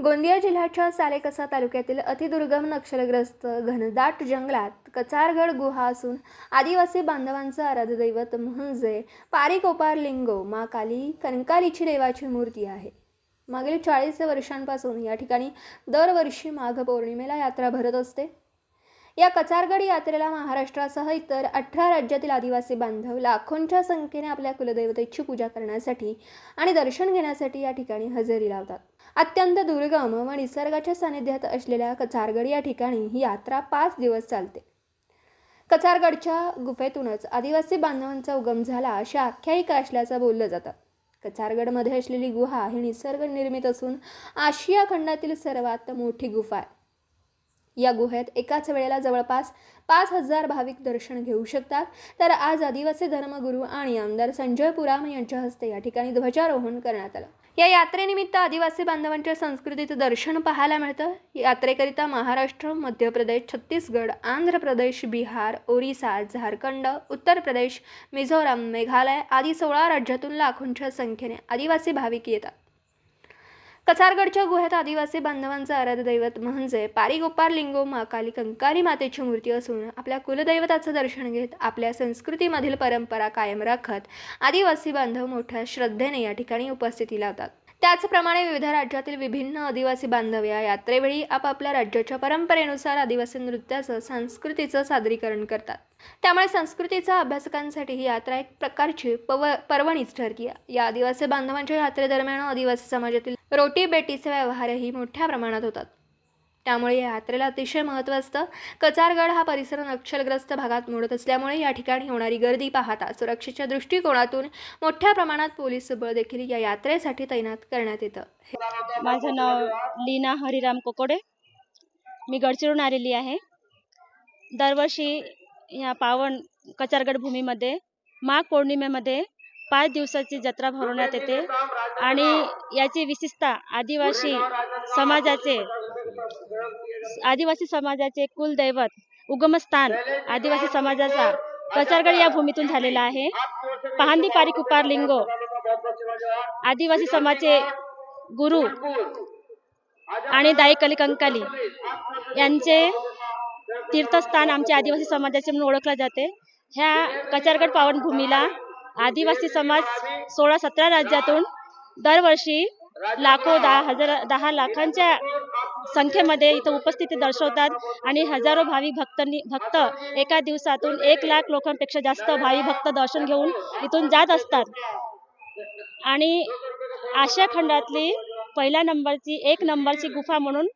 गोंदिया जिल्ह्याच्या सालेकसा तालुक्यातील अतिदुर्गम नक्षलग्रस्त घनदाट जंगलात कचारगड गुहा असून आदिवासी बांधवांचं आराध्य दैवत म्हणजे पारिकोपार लिंगो मा काली कंकालीची देवाची मूर्ती आहे। मागील 40 वर्षांपासून या ठिकाणी दरवर्षी माघ पौर्णिमेला यात्रा भरत असते। या कचारगड यात्रेला महाराष्ट्रासह इतर 18 राज्यातील आदिवासी बांधव लाखोंच्या संख्येने आपल्या कुलदैवतेची पूजा करण्यासाठी आणि दर्शन घेण्यासाठी या ठिकाणी हजेरी लावतात। अत्यंत दुर्गम व निसर्गाच्या सानिध्यात असलेल्या कचारगड या ठिकाणी ही यात्रा 5 दिवस चालते। कचारगडच्या गुफेतूनच आदिवासी बांधवांचा उगम झाला अशी आख्यायिका असल्याचं बोललं जातं। कचारगडमध्ये असलेली गुहा ही निसर्ग निर्मित असून आशिया खंडातील सर्वात मोठी गुफा आहे। या गुहेत एकाच वेळेला जवळपास 5000 भाविक दर्शन घेऊ शकतात। तर आज आदिवासी धर्मगुरू आणि आमदार संजय पुराम यांच्या हस्ते या ठिकाणी ध्वजारोहण करण्यात आलं। या यात्रेनिमित्त आदिवासी बांधवांच्या संस्कृतीचं दर्शन पाहायला मिळतं। यात्रेकरिता महाराष्ट्र, मध्य प्रदेश, छत्तीसगड, आंध्र प्रदेश, बिहार, ओरिसा, झारखंड, उत्तर प्रदेश, मिझोराम, मेघालय आदी 16 राज्यातून लाखोंच्या संख्येने आदिवासी भाविक येतात। कचारगडच्या गुहेत आदिवासी बांधवांचं आराध्य दैवत म्हणजे पारिकोपार लिंगो मा काली कंकाली मातेची मूर्ती असून आपल्या कुलदैवताचं दर्शन घेत आपल्या संस्कृतीमधील परंपरा कायम राखत आदिवासी बांधव मोठ्या श्रद्धेने या ठिकाणी उपस्थिती लावतात। त्याचप्रमाणे विविध राज्यातील विभिन्न आदिवासी बांधव या यात्रेवेळी आपापल्या राज्याच्या परंपरेनुसार आदिवासी नृत्याचं, संस्कृतीचं सादरीकरण करतात। त्यामुळे संस्कृतीचा अभ्यासकांसाठी ही यात्रा एक प्रकारची पर्वणीच ठरते। या आदिवासी बांधवांच्या यात्रेदरम्यान आदिवासी समाजातील रोटी बेटीचे व्यवहारही मोठ्या प्रमाणात होतात। त्यामुळे या यात्रेला अतिशय महत्त्व असतं। कचारगड हा परिसर नक्षलग्रस्त भागात मोडत असल्यामुळे या ठिकाणी होणारी गर्दी पाहता सुरक्षेच्या दृष्टिकोनातून मोठ्या प्रमाणात पोलीस बळ देखील या यात्रेसाठी तैनात करण्यात येतं। माझं नाव लीना हरिराम कोकोडे, मी गडचिरोलीहून आलेली आहे। दरवर्षी या पावन कचारगड भूमीमध्ये माघ पौर्णिमेमध्ये 5 दिवसाची जत्रा भरवण्यात येते आणि याची विशेषता आदिवासी समाजाचे कुलदैवत उगमस्थान आदिवासी समाजाचा कचारगड या भूमीतून झालेला आहे। पहांदी पारिकोपार लिंगो आदिवासी समाजाचे गुरु आणि दाई कली कंकाली यांचे तीर्थस्थान आमच्या आदिवासी समाजाचे म्हणून ओळखले जाते। ह्या कचारगड पावनभूमीला आदिवासी समाज 16-17 राज्यातून दरवर्षी लाखो 10 लाखांच्या संख्येमध्ये इथं उपस्थिती दर्शवतात आणि हजारो भक्त एका दिवसातून 1 लाख लोकांपेक्षा जास्त भावी भक्त दर्शन घेऊन इथून जात असतात। आणि आशिया खंडातली एक नंबरची गुफा म्हणून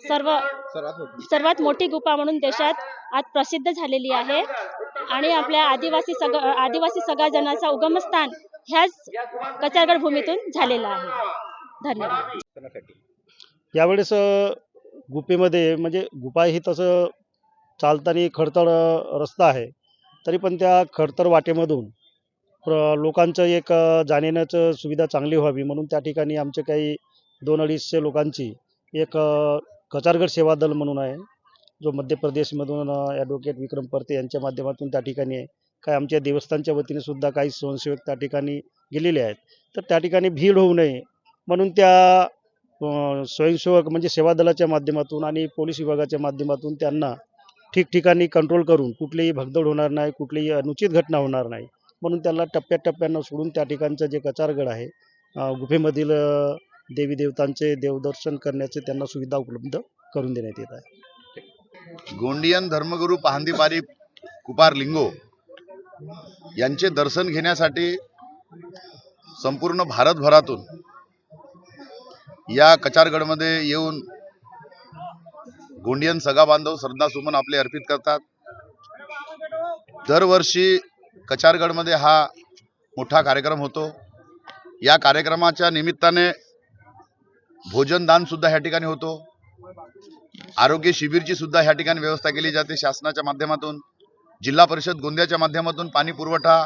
सर्वात मोठी गुफा म्हणून देशात आज प्रसिद्ध झालेली आहे आणि आपल्या आदिवासी सगळ्या उगमस्थान ह्याच कचारगड भूमीतून झालेला आहे। धन्यवाद। यावेळेस गुफेमध्ये म्हणजे गुफा ही तसं चालताना खडतर रस्ता आहे, तरी पण त्या खडतर वाटेमधून लोकांचं एक जाण्याचं सुविधा चांगली व्हावी म्हणून त्या ठिकाणी आमचे काही 200-250 लोकांची एक कचारगड सेवा दल म्हणून आहे, जो मध्य प्रदेशमधून ॲडव्होकेट विक्रम परते यांच्या माध्यमातून त्या ठिकाणी आहे। काय आमच्या देवस्थानच्या वतीने सुद्धा काही स्वयंसेवक त्या ठिकाणी गेलेले आहेत। तर त्या ठिकाणी भीड होऊ नये म्हणून त्या स्वयंसेवक म्हणजे सेवा दलाच्या माध्यमातून आणि पोलीस विभागाच्या माध्यमातून त्यांना ठिकठिकाणी कंट्रोल करून कुठलीही भगदड होणार नाही, कुठलीही अनुचित घटना होणार नाही म्हणून त्यांना टप्प्याटप्प्यानं सोडून त्या ठिकाणचं जे कचारगड आहे गुफेमधील देवी देवतांचे देवदर्शन करण्याचे त्यांना सुविधा उपलब्ध करून देण्यात येत आहे। गोंडियन धर्मगुरू पहांदी पारिकोपार लिंगो यांचे दर्शन घेण्यासाठी संपूर्ण भारतभरातून या कचारगडमध्ये येऊन गोंडियन सगा बांधव श्रद्धासुमन आपले अर्पित करतात। दरवर्षी कचारगडमध्ये हा मोठा कार्यक्रम होतो। या कार्यक्रमाच्या निमित्ताने भोजनदान सुद्धा ह्या ठिकाणी होतो। आरोग्य शिबिरची सुद्धा ह्या ठिकाणी व्यवस्था केली जाते शासनाच्या माध्यमातून। जिल्हा परिषद गोंदियाच्या माध्यमातून पाणी पुरवठा,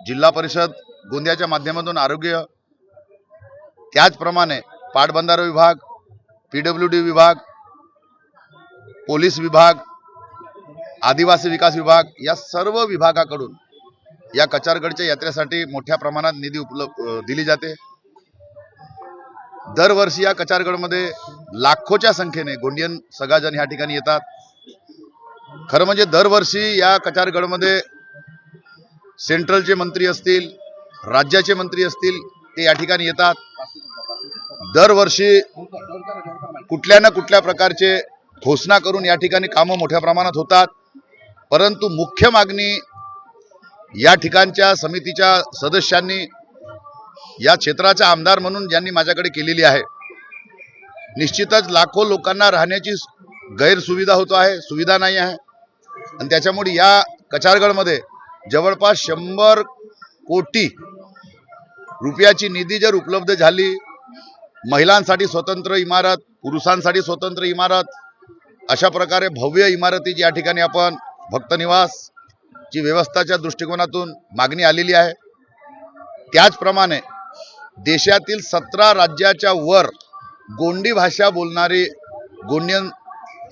जिल्हा परिषद गोंदियाच्या माध्यमातून आरोग्य, त्याचप्रमाणे पाटबंधारा विभाग, PWD विभाग, पोलीस विभाग, आदिवासी विकास विभाग या सर्व विभागाकडून या कचारगडच्या यात्रेसाठी मोठ्या प्रमाणात निधी दिली जाते। दरवर्षी या कचारगडमध्ये लाखोच्या संख्येने गोंडियन सगाजन ह्या ठिकाणी येतात. खरं म्हणजे दरवर्षी या कचारगडमध्ये सेंट्रलचे मंत्री असतील, राज्याचे मंत्री असतील, ते या ठिकाणी येतात. दरवर्षी कुठल्या ना कुठल्या प्रकारचे घोषणा करून या ठिकाणी कामं मोठ्या प्रमाणात होतात. परंतु मुख्य मागणी या ठिकाणच्या समितीच्या सदस्यांनी, या क्षेत्राचा आमदार म्हणून ज्यांनी माझ्याकडे केलेली आहे, निश्चितच लाखो लोकांना राहण्याची गैरसुविधा होतो आहे, सुविधा नाही आहे. आणि त्याच्यामुळे या कचारगडमध्ये जवळपास 100 कोटी रुपयाची निधी जर उपलब्ध झाली, महिलांसाठी स्वतंत्र इमारत, पुरुषांसाठी स्वतंत्र इमारत, अशा प्रकारे भव्य इमारती या ठिकाणी आपण भक्तनिवासची व्यवस्थाच्या दृष्टिकोनातून मागणी आलेली आहे. त्याचप्रमाणे देशातील 17 राज्याच्या वर गोंडी भाषा बोलणारी गोंडियन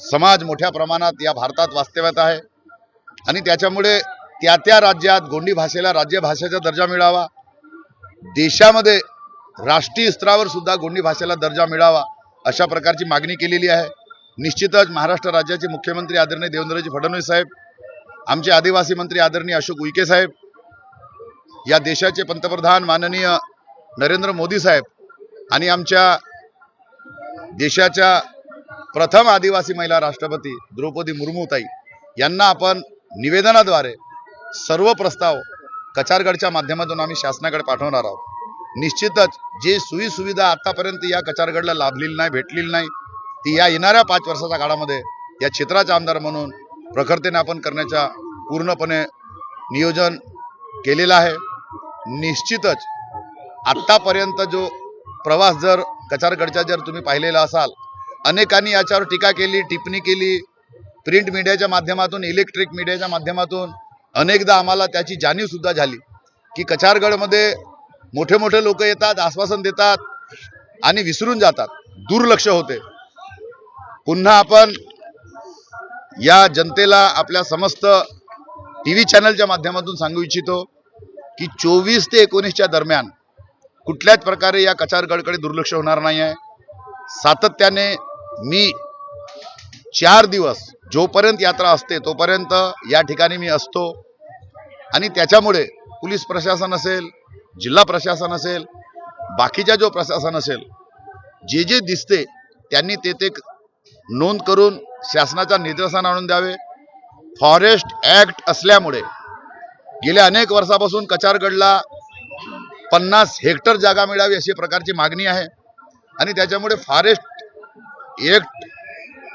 समाज मोठ्या प्रमाणात या भारतात वास्तव्यात आहे. आणि त्याच्यामुळे त्या राज्यात गोंडी भाषेला राज्यभाषेचा दर्जा मिळावा, देशामध्ये राष्ट्रीय स्तरावर सुद्धा गोंडी भाषेला दर्जा मिळावा, अशा प्रकारची मागणी केलेली आहे. निश्चितच महाराष्ट्र राज्याचे मुख्यमंत्री आदरणीय देवेंद्रजी फडणवीस साहेब, आमचे आदिवासी मंत्री आदरणीय अशोक उईके साहेब, या देशाचे पंतप्रधान माननीय नरेंद्र मोदी साहेब आणि आमच्या देशाच्या प्रथम आदिवासी महिला राष्ट्रपती द्रौपदी मुर्मू ताई यांना आपण निवेदनाद्वारे सर्व प्रस्ताव कचारगडच्या माध्यमातून आम्ही शासनाकडे पाठवणार आहोत. निश्चितच जे सुविधा आतापर्यंत या कचारगडला लाभलेली नाही, भेटलेली नाही, ती या येणाऱ्या 5 वर्षाच्या काळामध्ये या क्षेत्राचा आमदार म्हणून प्रखरतेने आपण करण्याचा पूर्णपणे नियोजन केलेलं आहे. निश्चितच आत्तापर्यंत जो प्रवास जर कचारगडचा जर तुम्ही पाहिलेला असाल, अनेकांनी याच्यावर टीका केली, टिप्पणी केली, प्रिंट मीडियाच्या माध्यमातून, इलेक्ट्रिक मीडियाच्या माध्यमातून अनेकदा आम्हाला त्याची जाणीव सुद्धा झाली की कचारगडमध्ये मोठे मोठे लोक येतात, आश्वासन देतात आणि विसरून जातात, दुर्लक्ष होते. पुन्हा आपण या जनतेला आपल्या समस्त टीव्ही चॅनलच्या माध्यमातून सांगू इच्छितो की 24 ते 19च्या दरम्यान कुठल्याच प्रकारे या कचारगडकडे दुर्लक्ष होणार नाही आहे. सातत्याने मी 4 दिवस जोपर्यंत यात्रा असते तोपर्यंत या ठिकाणी मी असतो. आणि त्याच्यामुळे पोलीस प्रशासन असेल, जिल्हा प्रशासन असेल, बाकीच्या जो प्रशासन असेल, जे जे दिसते त्यांनी ते नोंद करून शासनाच्या निदर्शन आणून द्यावे. फॉरेस्ट ॲक्ट असल्यामुळे गेल्या अनेक वर्षापासून कचारगडला 50 हेक्टर जागा मिळावी अशी प्रकारची मागणी आहे. आणि त्याच्यामुळे फॉरेस्ट ॲक्ट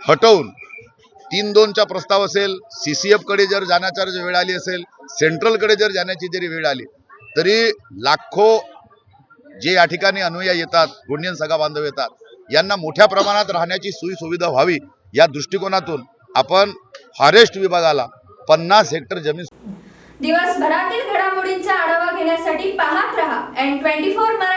हटवून 3-2चा प्रस्ताव असेल, CCF कडे जर जाण्याची जर वेळ आली असेल, सेंट्रलकडे जर जाण्याची जरी वेळ आली तरी लाखो जे या ठिकाणी अनुयायी येतात, गोंडियन सगा बांधव येतात, यांना मोठ्या प्रमाणात राहण्याची सुविधा व्हावी या दृष्टिकोनातून आपण फॉरेस्ट विभागाला 50 हेक्टर जमीन. दिवसभरातील घडामोडींचा आढावा घेण्यासाठी पाहत रहा N24 मराठी.